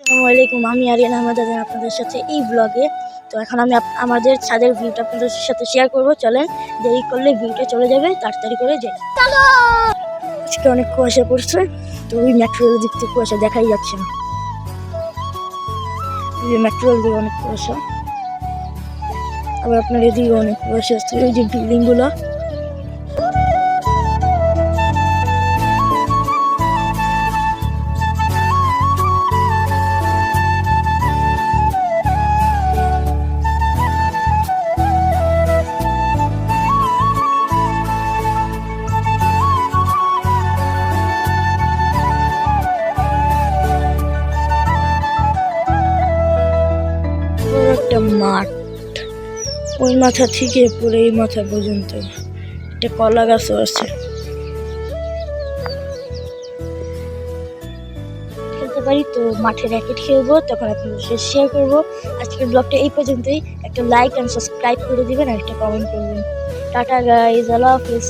আসসালামু আলাইকুম, আমি আরিয়ান আহমেদ আপনাদের সাথে এই ব্লগে। তো এখন আমি আমাদের ছাদের ভিউটা আপনাদের সাথে শেয়ার করবো। চলেন, দেরি করলে ভিউটা চলে যাবে, তাড়াতাড়ি করে যাই। আজকে অনেক কুয়াশা পড়ছে, তো ওই মেট্রোর দিক থেকে কুয়াশা দেখাই যাচ্ছে না। মেট্রোর দিকে অনেক কুয়াশা, আবার আপনার এদিকে অনেক কুয়াশা আছে। ওই যে বিল্ডিং গুলো, একটা মাঠ, ওই মাথা থেকে পুরো এই মাথা পর্যন্ত একটা কলা গাছও আছে। খেলতে পারি তো, মাঠে র্যাকেট খেলবো, তখন আপনাদের সাথে শেয়ার করবো। আজকের ব্লগটা এই পর্যন্তই। একটা লাইক এন্ড সাবস্ক্রাইব করে দিবেন আর একটা কমেন্ট করবেন। টাটা গাইজ, আল্লাহ হাফেজ।